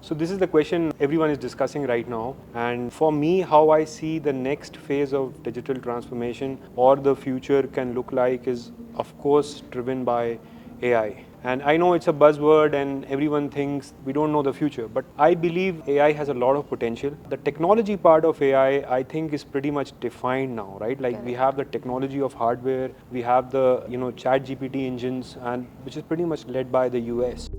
So this is the question everyone is discussing right now. And for me, how I see the next phase of digital transformation or the future can look like is, of course, driven by AI. And I know it's a buzzword and everyone thinks we don't know the future, but I believe AI has a lot of potential. The technology part of AI, I think, is pretty much defined now, right? Like we have the technology of hardware, we have the, chat GPT engines, and which is pretty much led by the US.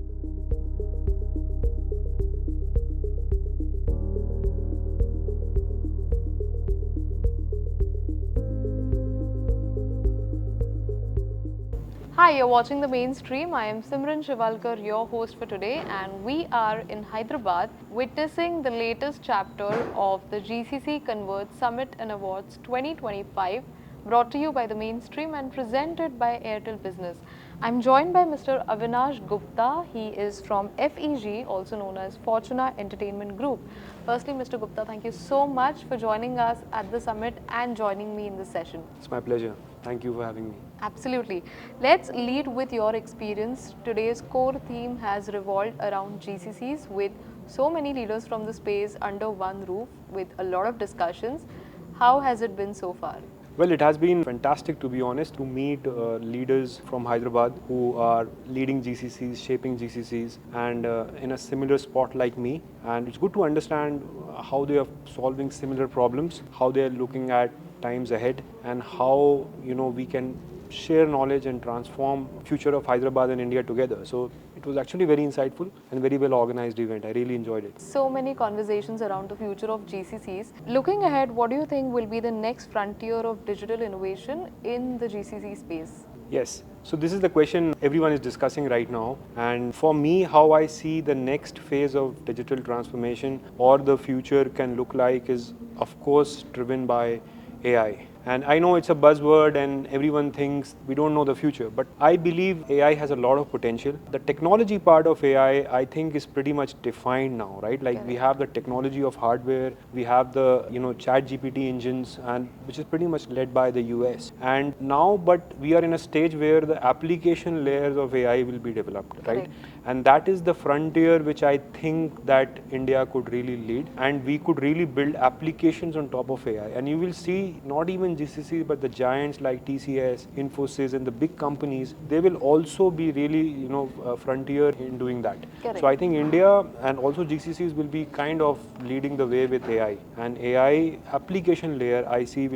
Hi, you're watching The Mainstream. I am Simran Shiwalkar, your host for today, and we are in Hyderabad witnessing the latest chapter of the GCC Convert Summit and Awards 2025, brought to you by The Mainstream and presented by Airtel Business. I'm joined by Mr. Avinash Gupta. He is from FEG, also known as Fortuna Entertainment Group. Firstly, Mr. Gupta, thank you so much for joining us at the summit and joining me in this session. It's my pleasure. Thank you for having me. Absolutely. Let's lead with your experience. Today's core theme has revolved around GCCs with so many leaders from the space under one roof with a lot of discussions. How has it been so far? Well, it has been fantastic, to be honest, to meet leaders from Hyderabad who are leading GCCs, shaping GCCs, and in a similar spot like me. And it's good to understand how they are solving similar problems, how they are looking at times ahead, and how we can share knowledge and transform future of Hyderabad and India together. So it was actually very insightful and very well organized event. I really enjoyed it. So many conversations around the future of GCCs. Looking ahead, what do you think will be the next frontier of digital innovation in the GCC space? Yes. So this is the question everyone is discussing right now. And for me, how I see the next phase of digital transformation or the future can look like is, of course, driven by AI. And I know it's a buzzword and everyone thinks we don't know the future, but I believe AI has a lot of potential. The technology part of AI, I think, is pretty much defined now, right? Like we have the technology of hardware, we have the, chat GPT engines, and which is pretty much led by the US. And now, but we are in a stage where the application layers of AI will be developed, right? And that is the frontier which I think that India could really lead, and we could really build applications on top of AI. And you will see not even GCC, but the giants like TCS, Infosys, and the big companies, they will also be really, frontier in doing that. Correct. So I think India and also GCCs will be kind of leading the way with AI. And AI application layer, I see,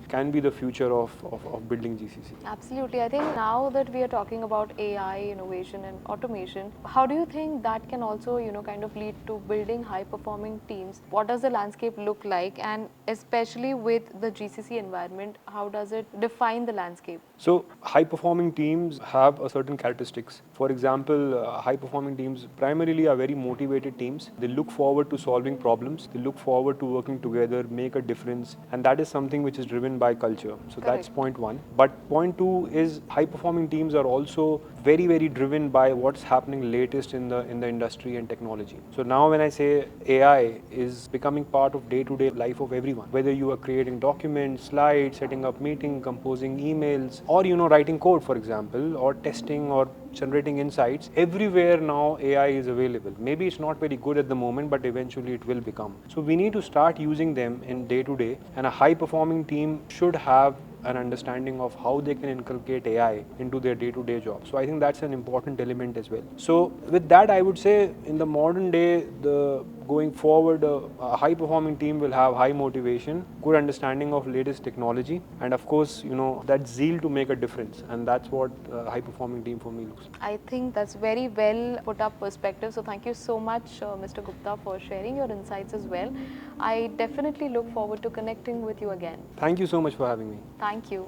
can be the future of building GCC. Absolutely. I think now that we are talking about AI, innovation and automation, how do you think that can also, kind of lead to building high performing teams? What does the landscape look like? And especially with the GCC environment, how does it define the landscape? So high performing teams have a certain characteristics. For example, high performing teams primarily are very motivated teams. They look forward to solving problems. They look forward to working together, make a difference. And that is something which is driven by culture. So that's point one. But point two is high performing teams are also very, very driven by what's happening latest in the industry and technology. So now when I say AI is becoming part of day-to-day life of everyone, whether you are creating documents, slides, setting up meeting, composing emails, or writing code, for example, or testing or generating insights, everywhere now AI is available. Maybe it's not very good at the moment, but eventually it will become. So we need to start using them in day-to-day, and a high-performing team should have an understanding of how they can inculcate AI into their day-to-day job. So I think that's an important element as well. So with that, I would say in the modern day, going forward, a high-performing team will have high motivation, good understanding of latest technology, and of course, that zeal to make a difference. And that's what a high-performing team for me looks like. I think that's very well put up perspective. So thank you so much, Mr. Gupta, for sharing your insights as well. I definitely look forward to connecting with you again. Thank you so much for having me. Thank you.